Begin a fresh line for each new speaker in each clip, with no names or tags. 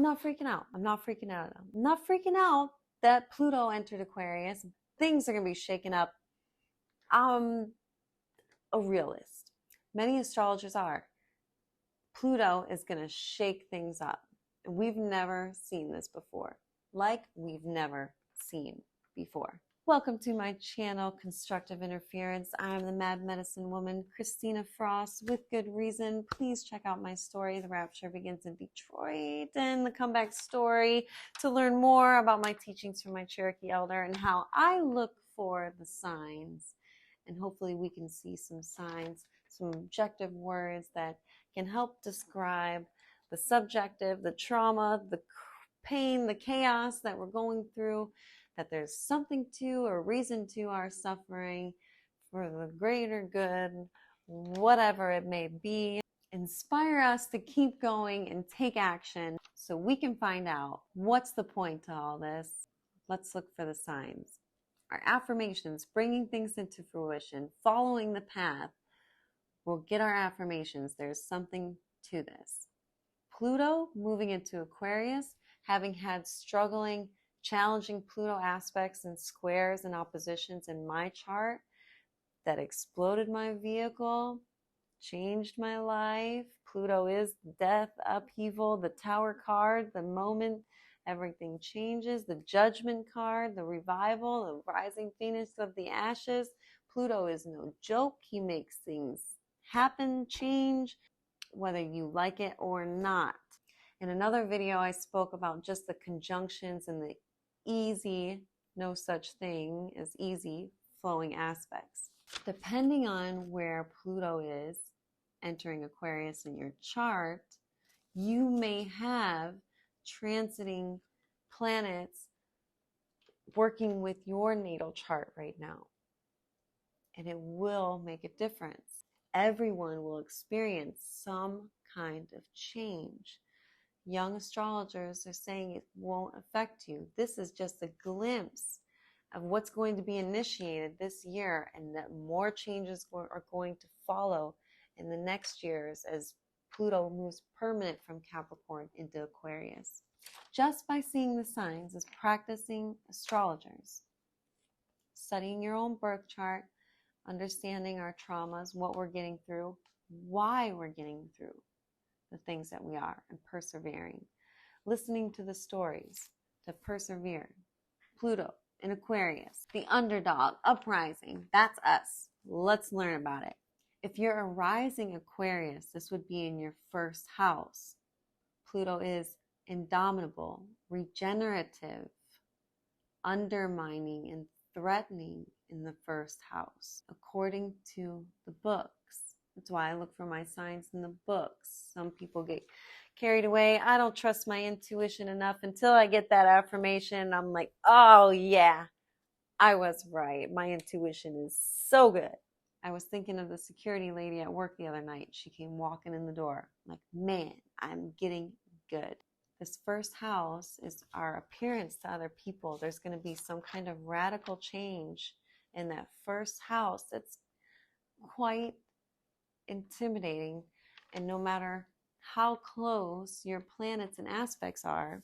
not freaking out. I'm not freaking out. I'm not freaking out that Pluto entered Aquarius. Things are going to be shaken up. I'm a realist. Many astrologers are. Pluto is going to shake things up. We've never seen this before. Like we've never seen before. Welcome to my channel, Constructive Interference. I'm the Mad Medicine Woman, Christina Frost, with good reason. Please check out my story, The Rapture Begins in Detroit, and the comeback story to learn more about my teachings from my Cherokee elder and how I look for the signs. And hopefully we can see some signs, some objective words that can help describe the subjective, the trauma, the pain, the chaos that we're going through, that there's something to or reason to our suffering for the greater good, whatever it may be. Inspire us to keep going and take action so we can find out what's the point to all this. Let's look for the signs. Our affirmations, bringing things into fruition, following the path. We'll get our affirmations. There's something to this. Pluto moving into Aquarius, having had struggling, challenging Pluto aspects and squares and oppositions in my chart that exploded my vehicle, changed my life. Pluto is death, upheaval, the Tower card, the moment everything changes, the Judgment card, the revival, the rising phoenix of the ashes. Pluto is no joke. He makes things happen, change, whether you like it or not. In another video, I spoke about just the conjunctions and the easy, no such thing as easy flowing aspects. Depending on where Pluto is entering Aquarius in your chart, you may have transiting planets working with your natal chart right now. And it will make a difference. Everyone will experience some kind of change. Young astrologers are saying it won't affect you. This is just a glimpse of what's going to be initiated this year, and that more changes are going to follow in the next years as Pluto moves permanent from Capricorn into Aquarius. Just by seeing the signs as practicing astrologers, studying your own birth chart, understanding our traumas, what we're getting through, why we're getting through the things that we are, and persevering. Listening to the stories to persevere. Pluto in Aquarius, the underdog, uprising, that's us. Let's learn about it. If you're a rising Aquarius, this would be in your first house. Pluto is indomitable, regenerative, undermining, and threatening in the first house, according to the books. That's why I look for my signs in the books. Some people get carried away. I don't trust my intuition enough until I get that affirmation. I'm like, oh yeah, I was right. My intuition is so good. I was thinking of the security lady at work the other night. She came walking in the door. I'm like, man, I'm getting good. This first house is our appearance to other people. There's going to be some kind of radical change in that first house that's quite intimidating. And no matter how close your planets and aspects are,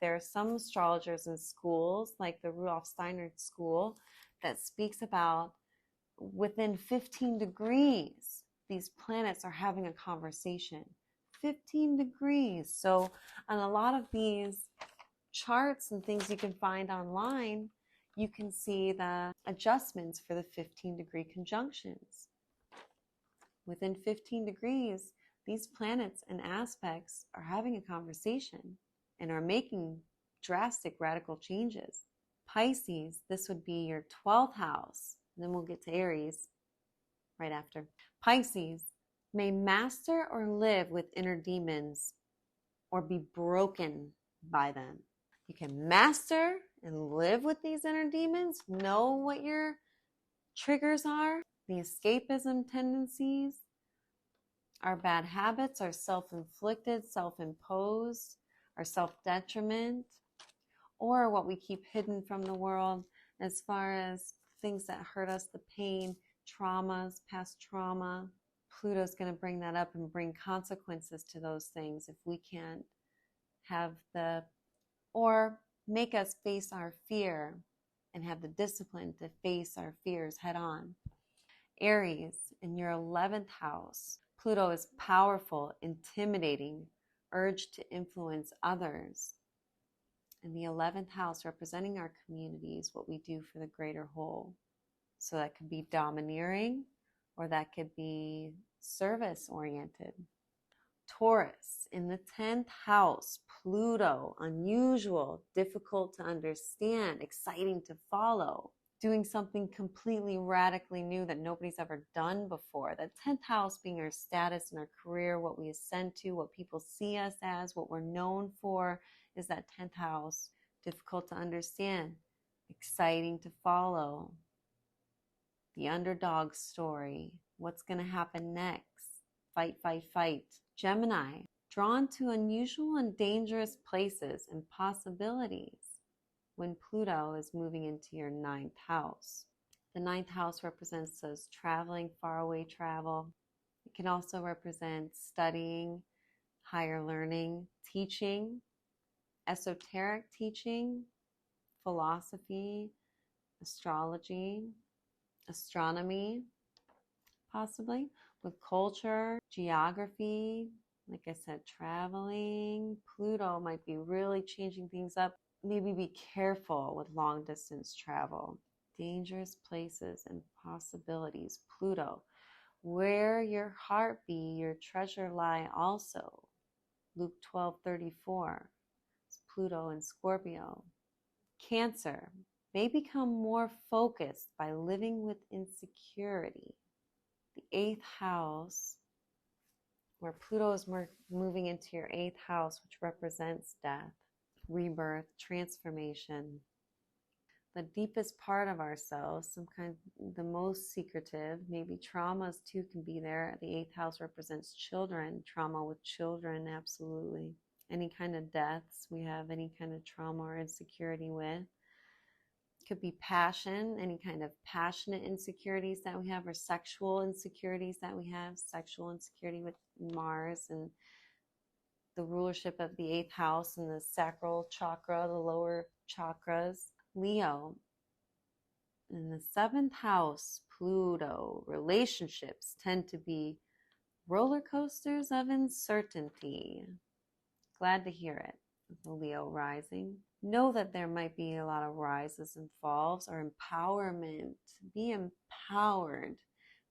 there are some astrologers in schools, like the Rudolf Steiner school, that speaks about within 15 degrees, these planets are having a conversation. 15 degrees. So on a lot of these charts and things you can find online, you can see the adjustments for the 15-degree conjunctions. Within 15 degrees, these planets and aspects are having a conversation and are making drastic, radical changes. Pisces, this would be your 12th house. And then we'll get to Aries right after. Pisces may master or live with inner demons or be broken by them. You can master and live with these inner demons, know what your triggers are, the escapism tendencies, our bad habits, our self-inflicted, self-imposed, our self-detriment, or what we keep hidden from the world as far as things that hurt us, the pain, traumas, past trauma. Pluto's going to bring that up and bring consequences to those things if we can't or make us face our fear and have the discipline to face our fears head on. Aries, in your 11th house, Pluto is powerful, intimidating, urge to influence others. In the 11th house, representing our communities, what we do for the greater whole. So that could be domineering, or that could be service-oriented. Taurus, in the 10th house, Pluto, unusual, difficult to understand, exciting to follow, doing something completely radically new that nobody's ever done before. The 10th house being our status and our career, what we ascend to, what people see us as, what we're known for, is that 10th house. Difficult to understand, exciting to follow. The underdog story, what's going to happen next? Fight, fight, fight. Gemini, drawn to unusual and dangerous places and possibilities when Pluto is moving into your 9th house. The 9th house represents us traveling, faraway travel. It can also represent studying, higher learning, teaching, esoteric teaching, philosophy, astrology, astronomy, possibly, with culture, geography, like I said, traveling. Pluto might be really changing things up. Maybe be careful with long distance travel. Dangerous places and possibilities. Pluto, where your heart be, your treasure lie also. Luke 12:34. It's Pluto in Scorpio. Cancer may become more focused by living with insecurity. The 8th house, where Pluto is moving into your 8th house, which represents death, rebirth, transformation, the deepest part of ourselves, the most secretive, maybe traumas too can be there. The 8th house represents children, trauma with children, absolutely. Any kind of deaths we have any kind of trauma or insecurity with. Could be passion, any kind of passionate insecurities that we have, or sexual insecurities that we have. Sexual insecurity with Mars and the rulership of the 8th house and the sacral chakra, the lower chakras. Leo, in the 7th house, Pluto, relationships tend to be roller coasters of uncertainty. Glad to hear it. The Leo rising. Know that there might be a lot of rises and falls, or empowerment. Be empowered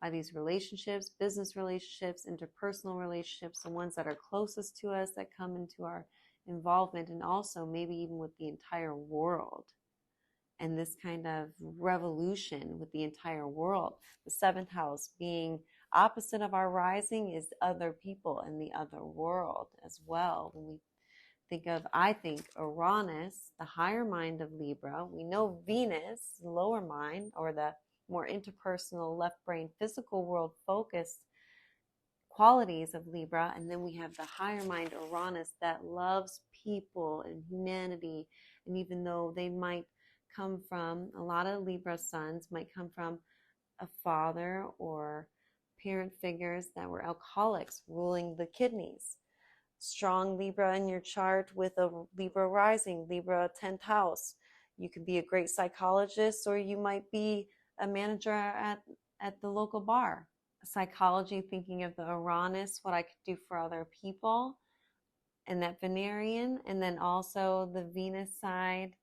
by these relationships, business relationships, interpersonal relationships, the ones that are closest to us that come into our involvement, and also maybe even with the entire world. And this kind of revolution with the entire world. The 7th house being opposite of our rising is other people in the other world as well. When we I think Uranus, the higher mind of Libra. We know Venus, the lower mind, or the more interpersonal, left brain, physical world focused qualities of Libra. And then we have the higher mind, Uranus, that loves people and humanity. And even though they might come from, a lot of Libra sons might come from a father or parent figures that were alcoholics, ruling the kidneys. Strong Libra in your chart with a Libra rising, Libra 10th house. You could be a great psychologist, or you might be a manager at the local bar. Psychology, thinking of the Uranus, what I could do for other people, and that Venerian, and then also the Venus side,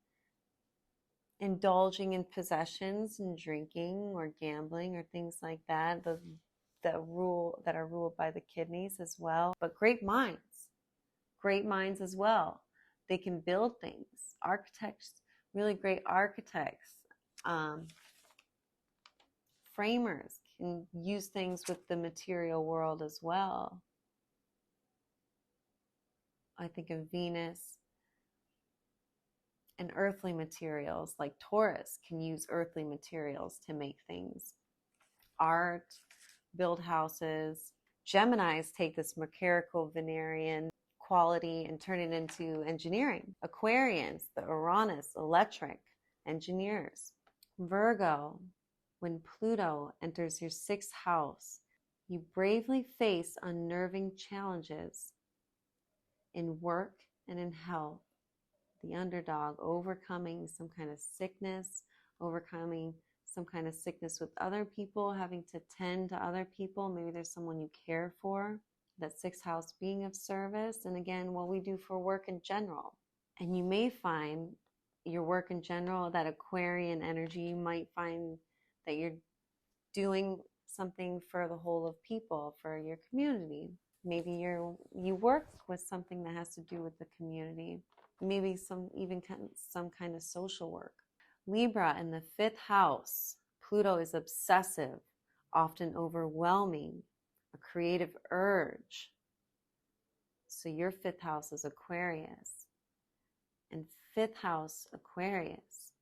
indulging in possessions and drinking or gambling or things like that. That are ruled by the kidneys as well. But great minds as well. They can build things. Architects, really great architects. Framers can use things with the material world as well. I think of Venus and earthly materials, like Taurus can use earthly materials to make things. Art, build houses. Geminis take this mechanical Venerian quality and turn it into engineering. Aquarians, the Uranus, electric, engineers. Virgo, when Pluto enters your 6th house, you bravely face unnerving challenges in work and in health. The underdog overcoming some kind of sickness, overcoming some kind of sickness with other people, having to tend to other people. Maybe there's someone you care for. That sixth house being of service. And again, what we do for work in general. And you may find your work in general, that Aquarian energy, you might find that you're doing something for the whole of people, for your community. Maybe you work with something that has to do with the community. Maybe some kind of social work. Libra in the fifth house. Pluto is obsessive, often overwhelming, a creative urge. So your fifth house is Aquarius. And fifth house Aquarius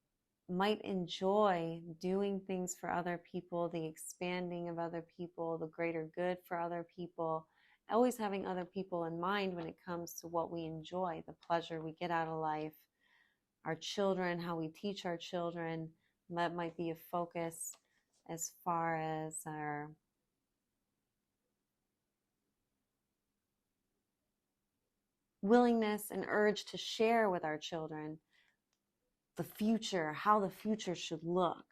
might enjoy doing things for other people, the expanding of other people, the greater good for other people, always having other people in mind when it comes to what we enjoy, the pleasure we get out of life, our children, how we teach our children. That might be a focus as far as our willingness and urge to share with our children the future, how the future should look,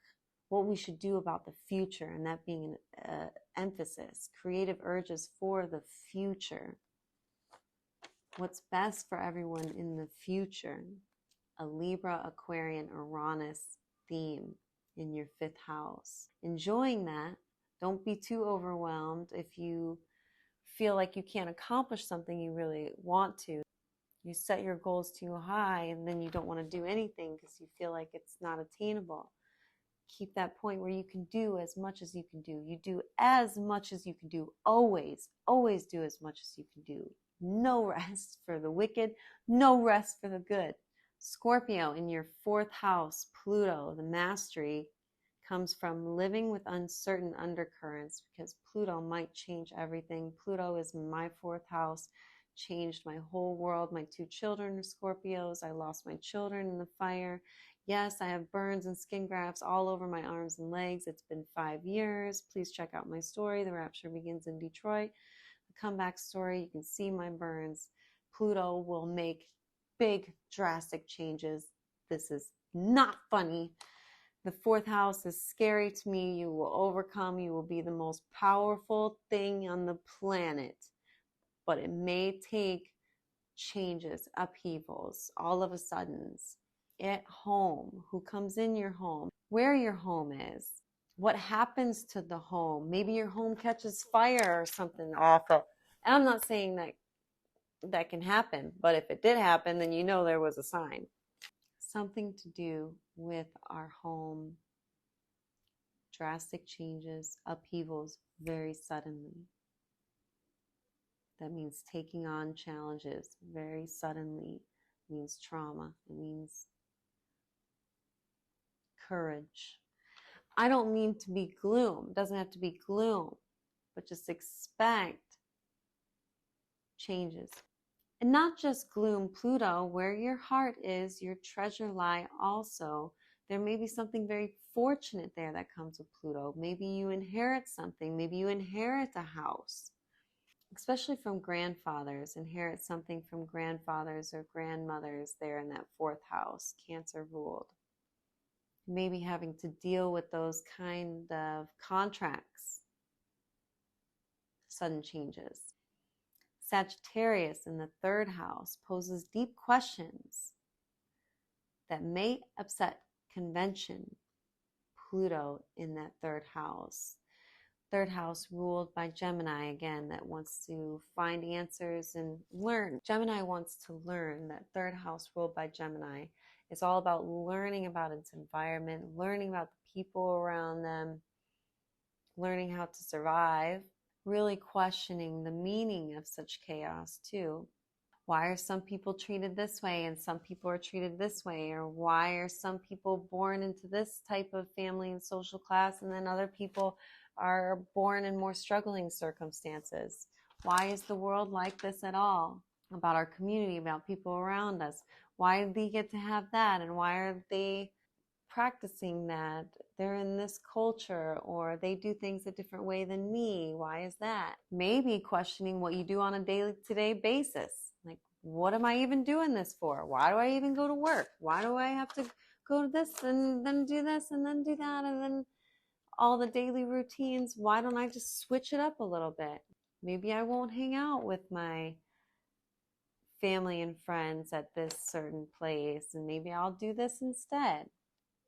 what we should do about the future, and that being an emphasis, creative urges for the future. What's best for everyone in the future. A Libra, Aquarian, Uranus theme in your fifth house. Enjoying that. Don't be too overwhelmed if you feel like you can't accomplish something you really want to. You set your goals too high and then you don't want to do anything because you feel like it's not attainable. Keep that point where you can do as much as you can do. You do as much as you can do. Always, always do as much as you can do. No rest for the wicked, no rest for the good. Scorpio in your fourth house, Pluto, the mastery, comes from living with uncertain undercurrents because Pluto might change everything. Pluto is my fourth house, changed my whole world. My two children are Scorpios. I lost my children in the fire. Yes, I have burns and skin grafts all over my arms and legs. It's been 5 years. Please check out my story. The Rapture begins in Detroit. The comeback story, you can see my burns. Pluto will make big, drastic changes. This is not funny. The fourth house is scary to me. You will overcome. You will be the most powerful thing on the planet. But it may take changes, upheavals, all of a suddens. At home, who comes in your home, where your home is, what happens to the home. Maybe your home catches fire or something awful. And I'm not saying that can happen, but if it did happen, then you know there was a sign. Something to do with our home. Drastic changes, upheavals very suddenly. That means taking on challenges very suddenly. It means trauma. It means courage. I don't mean to be gloom. It doesn't have to be gloom, but just expect changes. And not just gloom, Pluto, where your heart is, your treasure lie also. There may be something very fortunate there that comes with Pluto. Maybe you inherit something. Maybe you inherit a house, especially from grandfathers. Inherit something from grandfathers or grandmothers there in that fourth house, Cancer ruled. Maybe having to deal with those kind of contracts, sudden changes. Sagittarius in the third house poses deep questions that may upset convention. Pluto in that third house. Third house ruled by Gemini, again, that wants to find answers and learn. Gemini wants to learn. That third house ruled by Gemini is all about learning about its environment, learning about the people around them, learning how to survive, really questioning the meaning of such chaos too. Why are some people treated this way and some people are treated this way? Or why are some people born into this type of family and social class and then other people are born in more struggling circumstances? Why is the world like this at all? About our community, about people around us. Why do they get to have that? And why are they practicing that? They're in this culture, or they do things a different way than me. Why is that? Maybe questioning what you do on a day-to-day basis. Like, What am I even doing this for? Why do I even go to work? Why do I have to go to this and then do this and then do that and then all the daily routines? Why don't I just switch it up a little bit? Maybe I won't hang out with my family and friends at this certain place, and maybe I'll do this instead.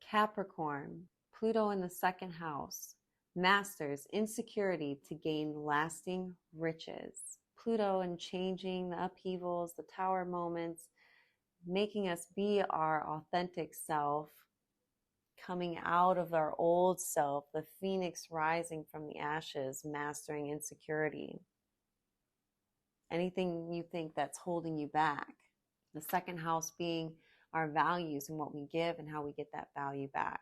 Capricorn, Pluto in the second house, masters insecurity to gain lasting riches. Pluto and changing the upheavals, the tower moments, making us be our authentic self, coming out of our old self, the phoenix rising from the ashes, mastering insecurity. Anything you think that's holding you back. The second house being our values and what we give and how we get that value back.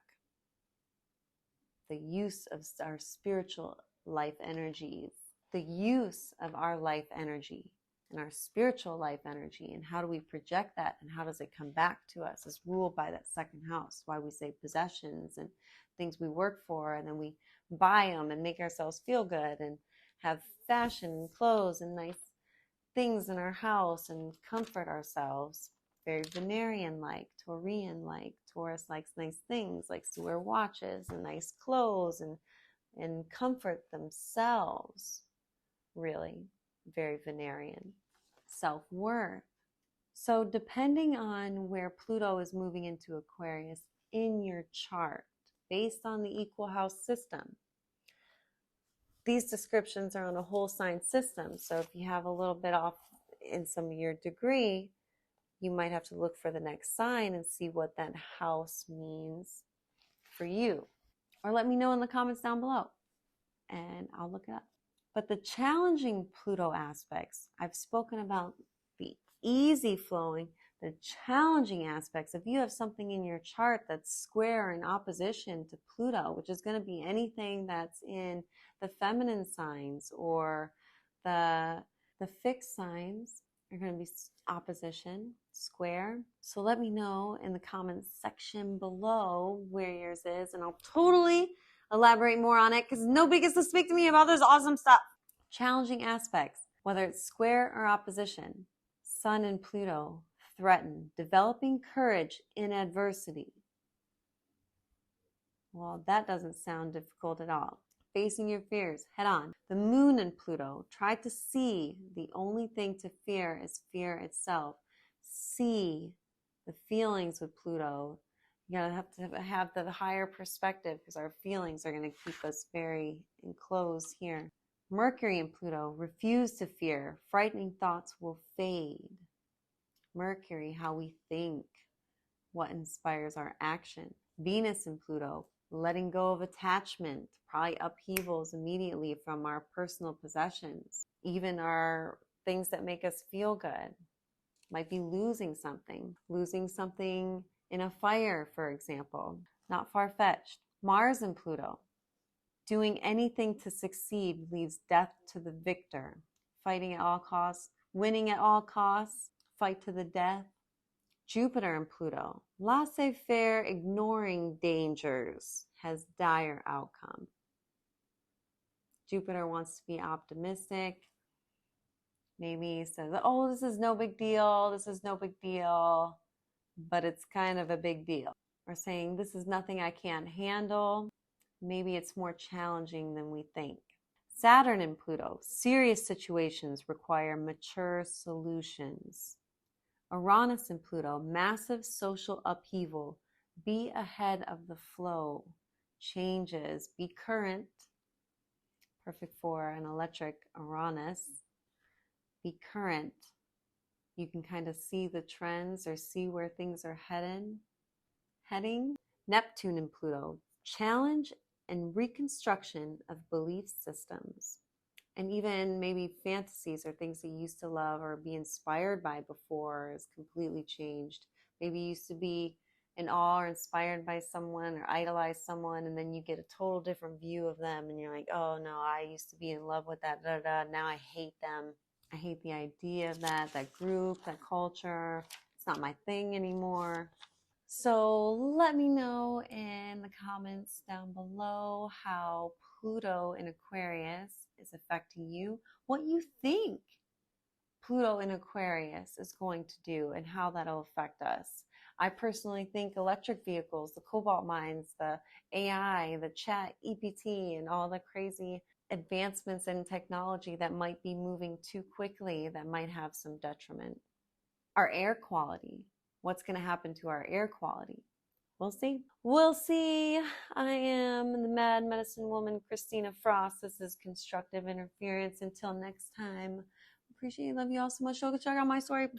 The use of our spiritual life energies, the use of our life energy and our spiritual life energy, and how do we project that and how does it come back to us, is ruled by that second house. Why we say possessions and things we work for, and then we buy them and make ourselves feel good and have fashion and clothes and nice things in our house and comfort ourselves. Very Venerean-like, Taurian-like. Taurus likes nice things, likes to wear watches and nice clothes and comfort themselves. Really, very Venerean. Self-worth. So depending on where Pluto is moving into Aquarius in your chart, based on the equal house system, these descriptions are on a whole sign system. So if you have a little bit off in some of your degree, you might have to look for the next sign and see what that house means for you. Or let me know in the comments down below and I'll look it up. But the challenging Pluto aspects, I've spoken about the easy flowing, the challenging aspects. If you have something in your chart that's square in opposition to Pluto, which is going to be anything that's in the feminine signs or the fixed signs, are going to be opposition, square. So let me know in the comments section below where yours is, and I'll totally elaborate more on it because nobody gets to speak to me about this awesome stuff. Challenging aspects, whether it's square or opposition. Sun and Pluto threaten developing courage in adversity. Well, that doesn't sound difficult at all. Facing your fears head on. The Moon and Pluto try to see the only thing to fear is fear itself. See the feelings with Pluto. You gotta have to have the higher perspective because our feelings are going to keep us very enclosed here. Mercury and Pluto refuse to fear. Frightening thoughts will fade. Mercury, how we think, what inspires our action. Venus and Pluto, letting go of attachment, probably upheavals immediately from our personal possessions, even our things that make us feel good. Might be losing something in a fire, for example. Not far-fetched. Mars and Pluto, doing anything to succeed leaves death to the victor. Fighting at all costs, winning at all costs, fight to the death. Jupiter and Pluto, laissez-faire, ignoring dangers, has dire outcome. Jupiter wants to be optimistic. Maybe he says, oh, this is no big deal, but it's kind of a big deal. Or saying, this is nothing I can't handle. Maybe it's more challenging than we think. Saturn and Pluto, serious situations require mature solutions. Uranus and Pluto, massive social upheaval. Be ahead of the flow. Changes. Be current. Perfect for an electric Uranus. Be current. You can kind of see the trends or see where things are heading. Neptune and Pluto, challenge and reconstruction of belief systems. And even maybe fantasies or things that you used to love or be inspired by before is completely changed. Maybe you used to be in awe or inspired by someone or idolize someone, and then you get a total different view of them, and you're like, oh no, I used to be in love with that, now I hate them. I hate the idea of that group, that culture. It's not my thing anymore. So let me know in the comments down below how Pluto in Aquarius is affecting you, what you think Pluto in Aquarius is going to do and how that'll affect us. I personally think electric vehicles, the cobalt mines, the AI, the chat, EPT, and all the crazy advancements in technology that might be moving too quickly that might have some detriment. Our air quality. What's going to happen to our air quality? We'll see. We'll see. I am the Mad Medicine Woman, Christina Frost. This is Constructive Interference. Until next time, appreciate you. Love you all so much. Go check out my story.